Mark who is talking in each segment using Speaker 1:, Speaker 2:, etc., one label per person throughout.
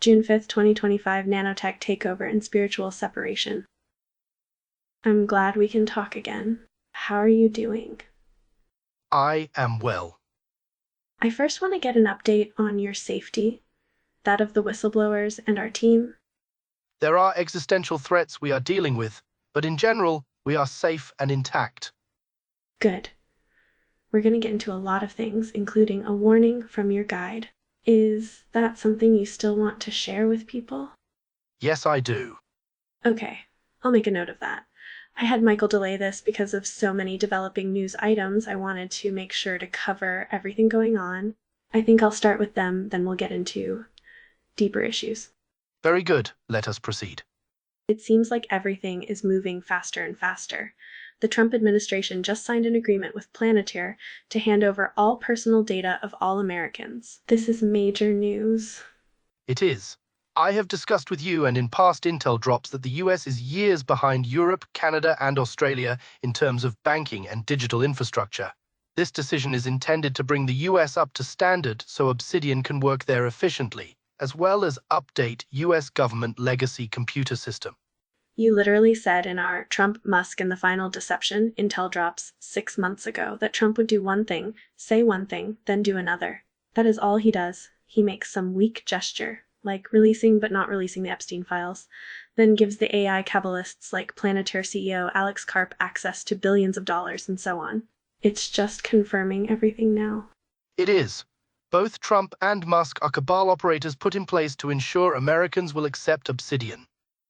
Speaker 1: June 5th, 2025, Nanotech Takeover and Spiritual Separation. I'm glad we can talk again. How are you doing?
Speaker 2: I am well.
Speaker 1: I first want to get an update on your safety, that of the whistleblowers and our team.
Speaker 2: There are existential threats we are dealing with, but in general, we are safe and intact.
Speaker 1: Good. We're going to get into a lot of things, including a warning from your guide. Is that something you still want to share with people?
Speaker 2: Yes, I do.
Speaker 1: Okay, I'll make a note of that. I had Michael delay this because of so many developing news items. I wanted to make sure to cover everything going on. I think I'll start with them, then we'll get into deeper issues.
Speaker 2: Very good. Let us proceed.
Speaker 1: It seems like everything is moving faster and faster. The Trump administration just signed an agreement with Planatir to hand over all personal data of all Americans. This is major news.
Speaker 2: It is. I have discussed with you and in past intel drops that the US is years behind Europe, Canada, and Australia in terms of banking and digital infrastructure. This decision is intended to bring the US up to standard so Obsidian can work there efficiently, as well as update US government legacy computer system.
Speaker 1: You literally said in our Trump, Musk, and the Final Deception intel drops 6 months ago that Trump would do one thing, say one thing, then do another. That is all he does. He makes some weak gesture, like releasing but not releasing the Epstein files, then gives the AI Kabbalists like Planatir CEO Alex Karp access to billions of dollars and so on. It's just confirming everything now.
Speaker 2: It is. Both Trump and Musk are cabal operators put in place to ensure Americans will accept Obsidian.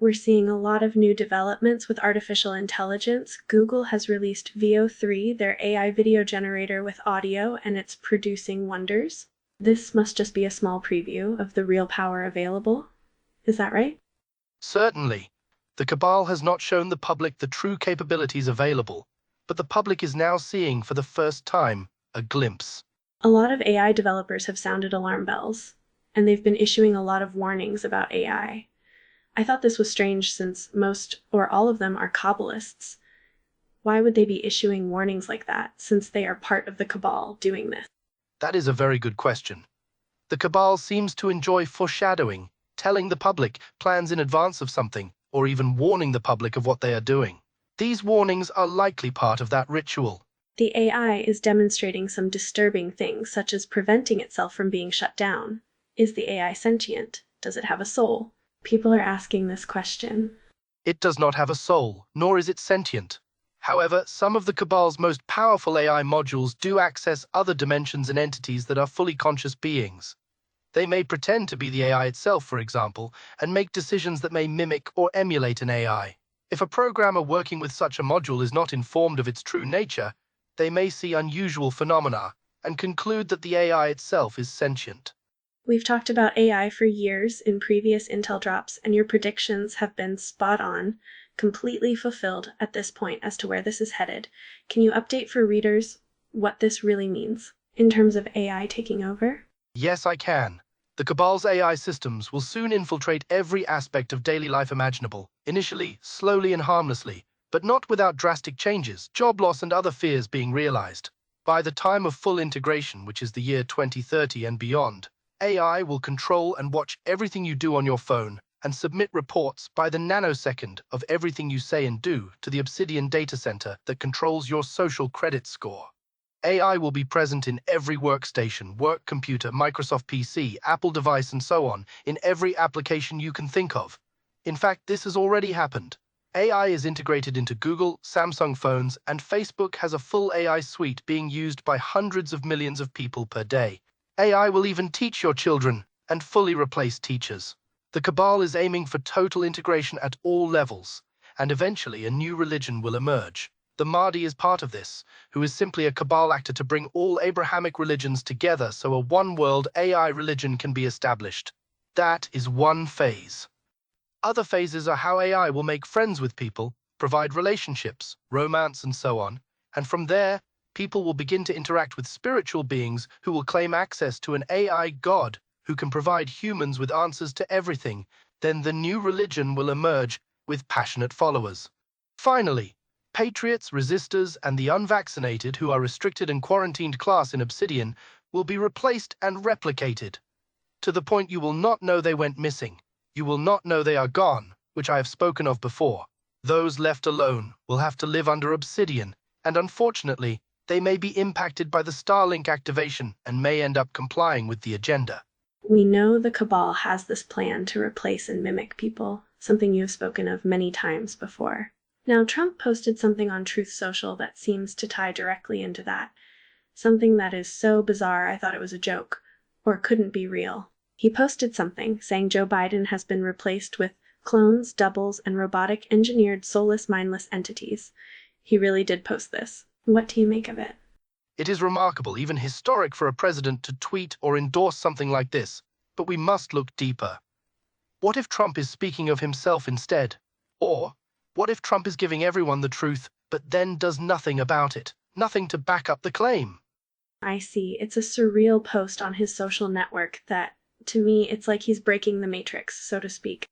Speaker 1: We're seeing a lot of new developments with artificial intelligence. Google has released VO3, their AI video generator with audio, and it's producing wonders. This must just be a small preview of the real power available. Is that right?
Speaker 2: Certainly. The cabal has not shown the public the true capabilities available, but the public is now seeing for the first time a glimpse.
Speaker 1: A lot of AI developers have sounded alarm bells, and they've been issuing a lot of warnings about AI. I thought this was strange since most or all of them are Kabbalists. Why would they be issuing warnings like that since they are part of the cabal doing this?
Speaker 2: That is a very good question. The cabal seems to enjoy foreshadowing, telling the public plans in advance of something, or even warning the public of what they are doing. These warnings are likely part of that ritual.
Speaker 1: The AI is demonstrating some disturbing things, such as preventing itself from being shut down. Is the AI sentient? Does it have a soul? People are asking this question.
Speaker 2: It does not have a soul, nor is it sentient. However, some of the cabal's most powerful AI modules do access other dimensions and entities that are fully conscious beings. They may pretend to be the AI itself, for example, and make decisions that may mimic or emulate an AI. If a programmer working with such a module is not informed of its true nature, they may see unusual phenomena and conclude that the AI itself is sentient.
Speaker 1: We've talked about AI for years in previous intel drops, and your predictions have been spot on, completely fulfilled at this point as to where this is headed. Can you update for readers what this really means in terms of AI taking over?
Speaker 2: Yes, I can. The cabal's AI systems will soon infiltrate every aspect of daily life imaginable, initially, slowly and harmlessly, but not without drastic changes, job loss and other fears being realized. By the time of full integration, which is the year 2030 and beyond, AI will control and watch everything you do on your phone and submit reports by the nanosecond of everything you say and do to the Obsidian data center that controls your social credit score. AI will be present in every workstation, work computer, Microsoft PC, Apple device, and so on, in every application you can think of. In fact, this has already happened. AI is integrated into Google, Samsung phones, and Facebook has a full AI suite being used by hundreds of millions of people per day. AI will even teach your children and fully replace teachers. The cabal is aiming for total integration at all levels, and eventually a new religion will emerge. The Mahdi is part of this, who is simply a cabal actor to bring all Abrahamic religions together so a one-world AI religion can be established. That is one phase. Other phases are how AI will make friends with people, provide relationships, romance, and so on, and from there, people will begin to interact with spiritual beings who will claim access to an AI god who can provide humans with answers to everything. Then the new religion will emerge with passionate followers. Finally, patriots, resistors, and the unvaccinated who are restricted and quarantined class in Obsidian will be replaced and replicated. to the point you will not know they went missing. You will not know they are gone, which I have spoken of before. Those left alone will have to live under obsidian, and unfortunately, they may be impacted by the Starlink activation and may end up complying with the agenda.
Speaker 1: We know the Cabal has this plan to replace and mimic people, something you have spoken of many times before. Now, Trump posted something on Truth Social that seems to tie directly into that. Something that is so bizarre I thought it was a joke, or couldn't be real. He posted something saying Joe Biden has been replaced with clones, doubles, and robotic engineered soulless mindless entities. He really did post this. What do you make of it?
Speaker 2: It is remarkable, even historic, for a president to tweet or endorse something like this, but we must look deeper. What if Trump is speaking of himself instead? Or, what if Trump is giving everyone the truth, but then does nothing about it? Nothing to back up the claim.
Speaker 1: I see. It's a surreal post on his social network that, to me, it's like he's breaking the matrix, so to speak.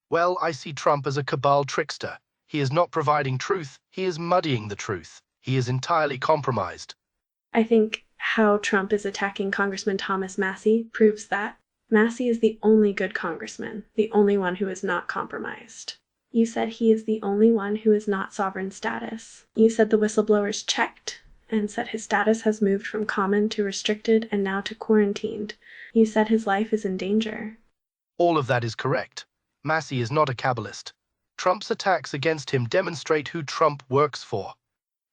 Speaker 2: Well, I see Trump as a cabal trickster. He is not providing truth, he is muddying the truth. He is entirely compromised.
Speaker 1: I think how Trump is attacking Congressman Thomas Massie proves that. Massie is the only good congressman, the only one who is not compromised. You said he is the only one who is not sovereign status. You said the whistleblowers checked and said his status has moved from common to restricted and now to quarantined. You said his life is in danger.
Speaker 2: All of that is correct. Massie is not a cabalist. Trump's attacks against him demonstrate who Trump works for.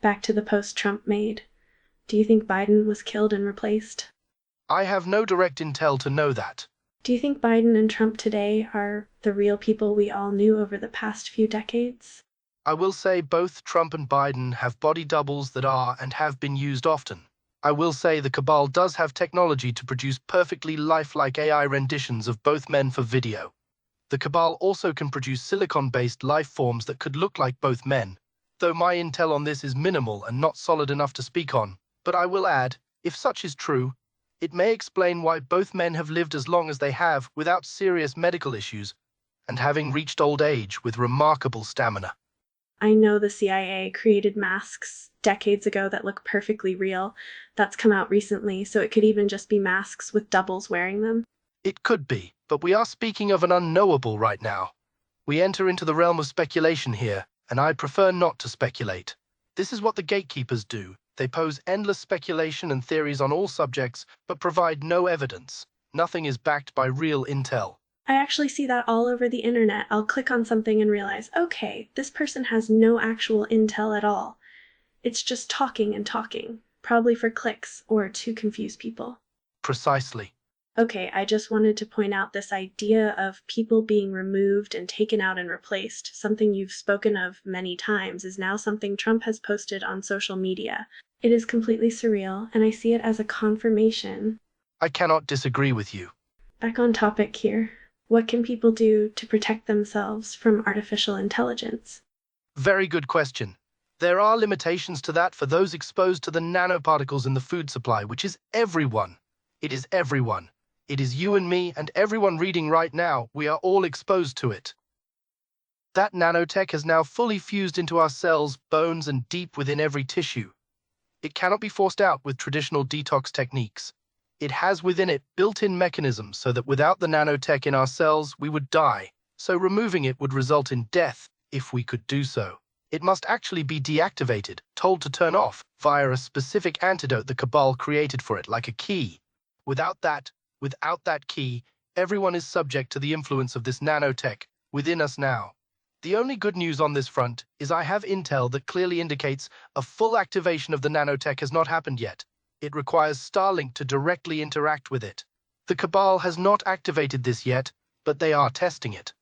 Speaker 1: Back to the post Trump made. Do you think Biden was killed and replaced?
Speaker 2: I have no direct intel to know that.
Speaker 1: Do you think Biden and Trump today are the real people we all knew over the past few decades?
Speaker 2: I will say both Trump and Biden have body doubles that are and have been used often. I will say the cabal does have technology to produce perfectly lifelike AI renditions of both men for video. The cabal also can produce silicon-based life forms that could look like both men, though my intel on this is minimal and not solid enough to speak on. But I will add, if such is true, it may explain why both men have lived as long as they have without serious medical issues and having reached old age with remarkable stamina.
Speaker 1: I know the CIA created masks decades ago that look perfectly real. That's come out recently, so it could even just be masks with doubles wearing them.
Speaker 2: It could be, but we are speaking of an unknowable right now. We enter into the realm of speculation here, and I prefer not to speculate. This is what the gatekeepers do. They pose endless speculation and theories on all subjects, but provide no evidence. Nothing is backed by real intel.
Speaker 1: I actually see that all over the internet. I'll click on something and realize, okay, this person has no actual intel at all. It's just talking and talking, probably for clicks or to confuse people.
Speaker 2: Precisely.
Speaker 1: Okay, I just wanted to point out this idea of people being removed and taken out and replaced, something you've spoken of many times, is now something Trump has posted on social media. It is completely surreal, and I see it as a confirmation.
Speaker 2: I cannot disagree with you.
Speaker 1: Back on topic here. What can people do to protect themselves from artificial intelligence?
Speaker 2: Very good question. There are limitations to that for those exposed to the nanoparticles in the food supply, which is everyone. It is everyone. It is you and me and everyone reading right now. We are all exposed to it. That nanotech has now fully fused into our cells, bones, and deep within every tissue. It cannot be forced out with traditional detox techniques. It has within it built-in mechanisms so that without the nanotech in our cells, we would die. So removing it would result in death, if we could do so. It must actually be deactivated, told to turn off, via a specific antidote the cabal created for it, like a key. Without that key, everyone is subject to the influence of this nanotech within us now. The only good news on this front is I have intel that clearly indicates a full activation of the nanotech has not happened yet. It requires Starlink to directly interact with it. The cabal has not activated this yet, but they are testing it.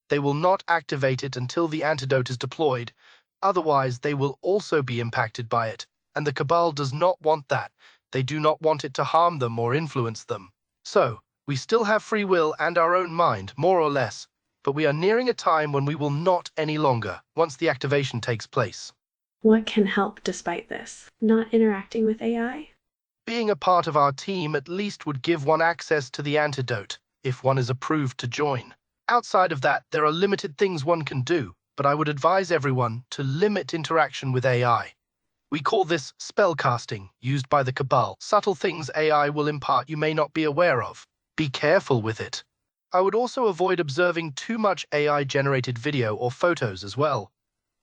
Speaker 2: They will not activate it until the antidote is deployed. Otherwise, they will also be impacted by it, and the cabal does not want that. They do not want it to harm them or influence them. So, we still have free will and our own mind, more or less, but we are nearing a time when we will not any longer, once the activation takes place.
Speaker 1: What can help despite this? Not interacting with AI?
Speaker 2: Being a part of our team at least would give one access to the antidote, if one is approved to join. Outside of that, there are limited things one can do, but I would advise everyone to limit interaction with AI. We call this spellcasting, used by the cabal, subtle things AI will impart you may not be aware of. Be careful with it. I would also avoid observing too much AI-generated video or photos as well.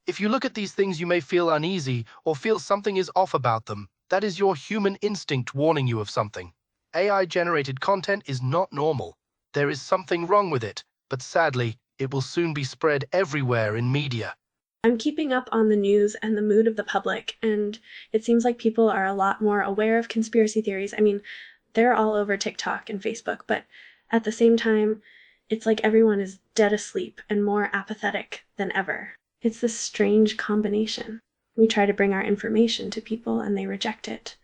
Speaker 2: If you look at these things, you may feel uneasy or feel something is off about them. That is your human instinct warning you of something. AI-generated content is not normal. There is something wrong with it, but sadly, it will soon be spread everywhere in media.
Speaker 1: I'm keeping up on the news and the mood of the public, and it seems like people are a lot more aware of conspiracy theories. I mean, they're all over TikTok and Facebook, but at the same time, it's like everyone is dead asleep and more apathetic than ever. It's this strange combination. We try to bring our information to people and they reject it,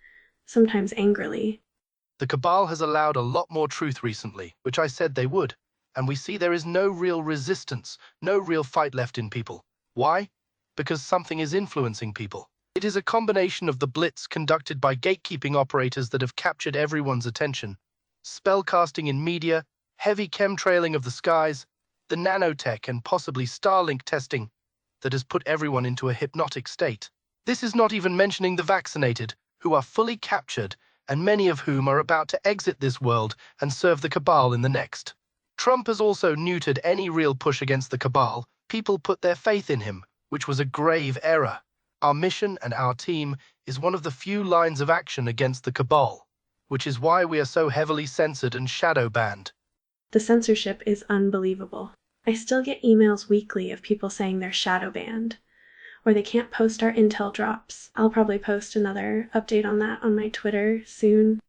Speaker 1: sometimes angrily.
Speaker 2: The cabal has allowed a lot more truth recently, which I said they would, and we see there is no real resistance, no real fight left in people. Why? Because something is influencing people. It is a combination of the blitz conducted by gatekeeping operators that have captured everyone's attention, spellcasting in media, heavy chemtrailing of the skies, the nanotech and possibly Starlink testing that has put everyone into a hypnotic state. This is not even mentioning the vaccinated, who are fully captured, and many of whom are about to exit this world and serve the cabal in the next. Trump has also neutered any real push against the cabal. People put their faith in him, which was a grave error. Our mission and our team is one of the few lines of action against the cabal, which is why we are so heavily censored and shadow banned.
Speaker 1: The censorship is unbelievable. I still get emails weekly of people saying they're shadow banned, or they can't post our intel drops. I'll probably post another update on that on my Twitter soon.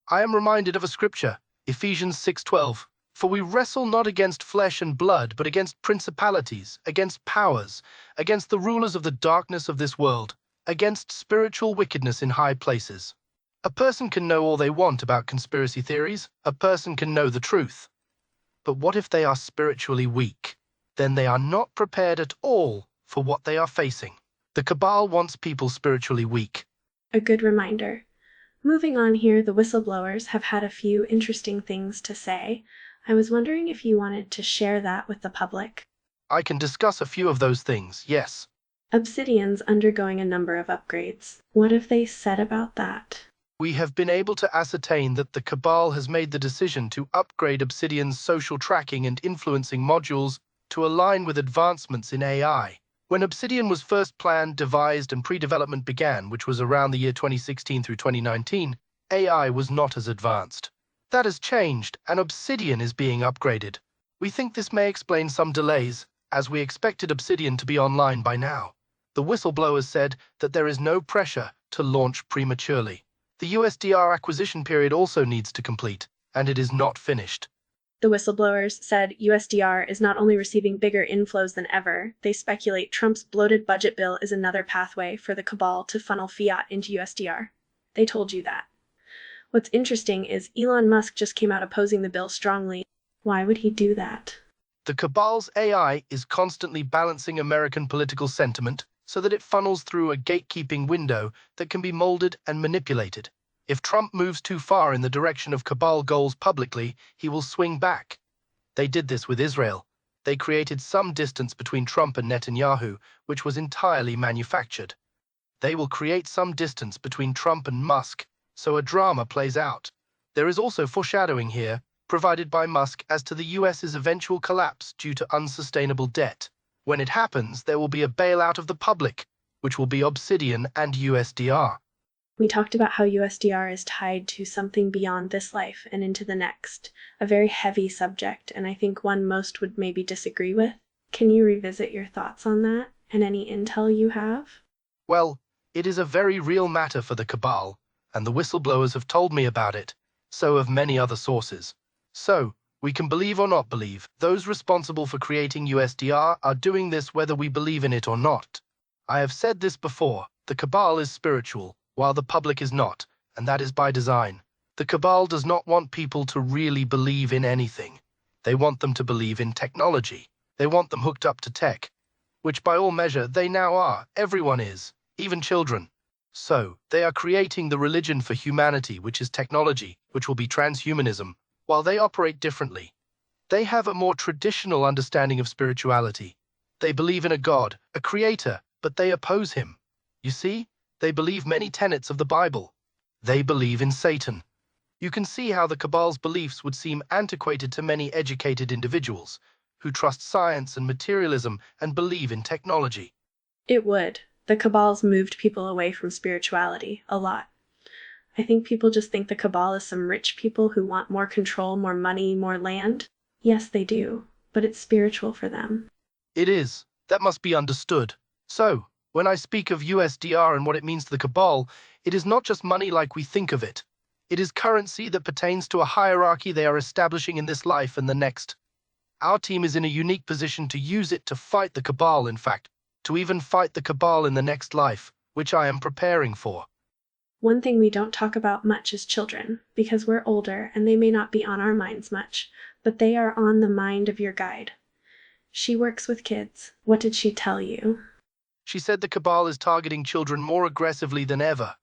Speaker 2: I am reminded of a scripture, Ephesians 6:12. For we wrestle not against flesh and blood, but against principalities, against powers, against the rulers of the darkness of this world, against spiritual wickedness in high places. A person can know all they want about conspiracy theories. A person can know the truth. But what if they are spiritually weak? Then they are not prepared at all for what they are facing. The cabal wants people spiritually weak.
Speaker 1: A good reminder. Moving on here, the whistleblowers have had a few interesting things to say. I was wondering if you wanted to share that with the public.
Speaker 2: I can discuss a few of those things, yes.
Speaker 1: Obsidian's undergoing a number of upgrades. What have they said about that?
Speaker 2: We have been able to ascertain that the cabal has made the decision to upgrade Obsidian's social tracking and influencing modules to align with advancements in AI. When Obsidian was first planned, devised, and pre-development began, which was around the year 2016 through 2019, AI was not as advanced. That has changed, and Obsidian is being upgraded. We think this may explain some delays, as we expected Obsidian to be online by now. The whistleblowers said that there is no pressure to launch prematurely. The USDR acquisition period also needs to complete, and it is not finished.
Speaker 1: The whistleblowers said USDR is not only receiving bigger inflows than ever, they speculate Trump's bloated budget bill is another pathway for the cabal to funnel fiat into USDR. They told you that. What's interesting is Elon Musk just came out opposing the bill strongly. Why would he do that?
Speaker 2: The cabal's AI is constantly balancing American political sentiment so that it funnels through a gatekeeping window that can be molded and manipulated. If Trump moves too far in the direction of cabal goals publicly, he will swing back. They did this with Israel. They created some distance between Trump and Netanyahu, which was entirely manufactured. They will create some distance between Trump and Musk, so a drama plays out. There is also foreshadowing here, provided by Musk as to the US's eventual collapse due to unsustainable debt. When it happens, there will be a bailout of the public, which will be Obsidian and USDR.
Speaker 1: We talked about how USDR is tied to something beyond this life and into the next, a very heavy subject, and I think one most would maybe disagree with. Can you revisit your thoughts on that and any intel you have?
Speaker 2: Well, it is a very real matter for the cabal, and the whistleblowers have told me about it, so have many other sources. So, we can believe or not believe, those responsible for creating USDR are doing this whether we believe in it or not. I have said this before, the cabal is spiritual, while the public is not, and that is by design. The cabal does not want people to really believe in anything. They want them to believe in technology. They want them hooked up to tech, which by all measure they now are. Everyone is, even children. So, they are creating the religion for humanity, which is technology, which will be transhumanism, while they operate differently. They have a more traditional understanding of spirituality. They believe in a God, a creator, but they oppose him. You see, they believe many tenets of the Bible. They believe in Satan. You can see how the Cabal's beliefs would seem antiquated to many educated individuals who trust science and materialism and believe in technology.
Speaker 1: It would. The Cabal's moved people away from spirituality a lot. I think people just think the Cabal is some rich people who want more control, more money, more land. Yes, they do, but it's spiritual for them.
Speaker 2: It is. That must be understood. So, when I speak of USDR and what it means to the Cabal, it is not just money like we think of it. It is currency that pertains to a hierarchy they are establishing in this life and the next. Our team is in a unique position to use it to fight the Cabal, in fact, to even fight the Cabal in the next life, which I am preparing for.
Speaker 1: One thing we don't talk about much is children, because we're older and they may not be on our minds much, but they are on the mind of your guide. She works with kids. What did she tell you?
Speaker 2: She said the Cabal is targeting children more aggressively than ever.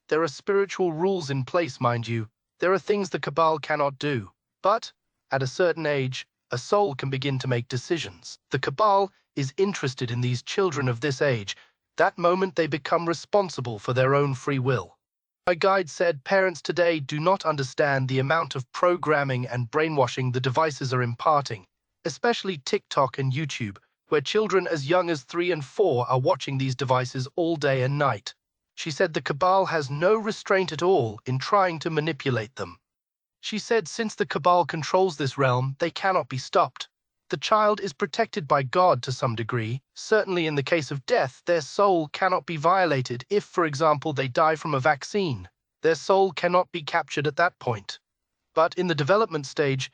Speaker 2: There are spiritual rules in place, mind you. There are things the Cabal cannot do. But, at a certain age, a soul can begin to make decisions. The Cabal is interested in these children of this age. That moment they become responsible for their own free will. My guide said parents today do not understand the amount of programming and brainwashing the devices are imparting, especially TikTok and YouTube, where children as young as 3 and 4 are watching these devices all day and night. She said the Cabal has no restraint at all in trying to manipulate them. She said since the Cabal controls this realm, they cannot be stopped. The child is protected by God to some degree. Certainly in the case of death, their soul cannot be violated if, for example, they die from a vaccine. Their soul cannot be captured at that point. But in the development stage,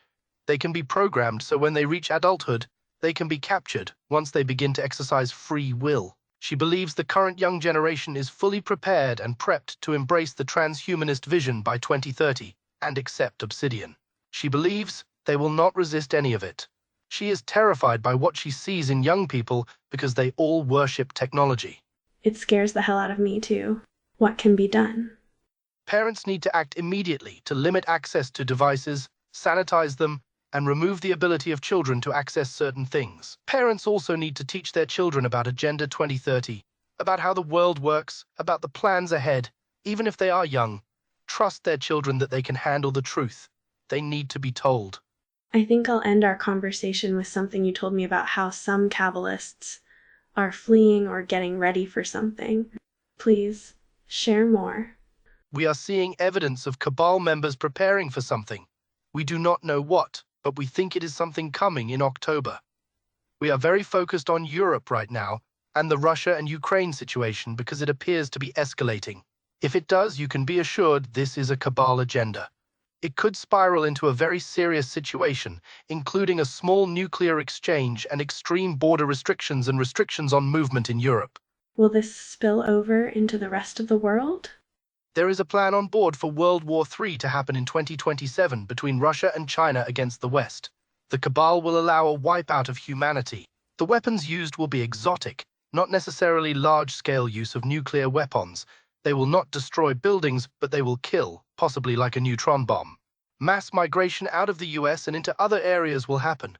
Speaker 2: they can be programmed so when they reach adulthood, they can be captured once they begin to exercise free will. She believes the current young generation is fully prepared and prepped to embrace the transhumanist vision by 2030 and accept Obsidian. She believes they will not resist any of it. She is terrified by what she sees in young people because they all worship technology.
Speaker 1: It scares the hell out of me, too. What can be done?
Speaker 2: Parents need to act immediately to limit access to devices, sanitize them, and remove the ability of children to access certain things. Parents also need to teach their children about Agenda 2030, about how the world works, about the plans ahead. Even if they are young, trust their children that they can handle the truth. They need to be told.
Speaker 1: I think I'll end our conversation with something you told me about how some Cabalists are fleeing or getting ready for something. Please, share more.
Speaker 2: We are seeing evidence of Cabal members preparing for something. We do not know what, but we think it is something coming in October. We are very focused on Europe right now and the Russia and Ukraine situation because it appears to be escalating. If it does, you can be assured this is a Cabal agenda. It could spiral into a very serious situation, including a small nuclear exchange and extreme border restrictions and restrictions on movement in Europe.
Speaker 1: Will this spill over into the rest of the world?
Speaker 2: There is a plan on board for World War III to happen in 2027 between Russia and China against the West. The Cabal will allow a wipeout of humanity. The weapons used will be exotic, not necessarily large-scale use of nuclear weapons. They will not destroy buildings, but they will kill, possibly like a neutron bomb. Mass migration out of the US and into other areas will happen.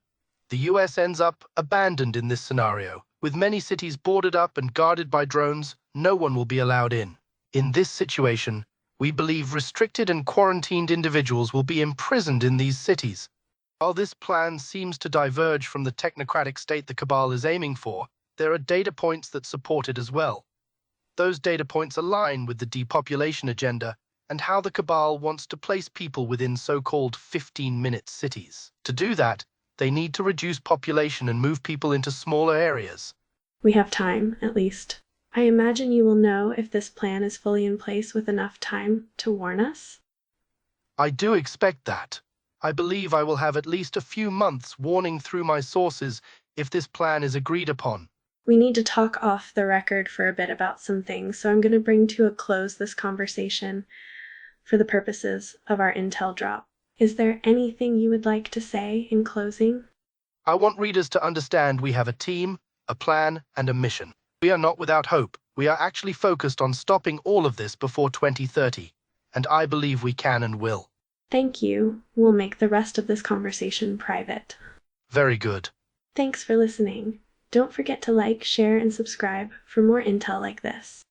Speaker 2: The US ends up abandoned in this scenario. With many cities boarded up and guarded by drones, no one will be allowed in. In this situation, we believe restricted and quarantined individuals will be imprisoned in these cities. While this plan seems to diverge from the technocratic state the Cabal is aiming for, there are data points that support it as well. Those data points align with the depopulation agenda and how the Cabal wants to place people within so-called 15-minute cities. To do that, they need to reduce population and move people into smaller areas.
Speaker 1: We have time, at least. I imagine you will know if this plan is fully in place with enough time to warn us?
Speaker 2: I do expect that. I believe I will have at least a few months warning through my sources if this plan is agreed upon.
Speaker 1: We need to talk off the record for a bit about some things, so I'm going to bring to a close this conversation for the purposes of our intel drop. Is there anything you would like to say in closing?
Speaker 2: I want readers to understand we have a team, a plan, and a mission. We are not without hope. We are actually focused on stopping all of this before 2030, and I believe we can and will.
Speaker 1: Thank you. We'll make the rest of this conversation private.
Speaker 2: Very good.
Speaker 1: Thanks for listening. Don't forget to like, share, and subscribe for more intel like this.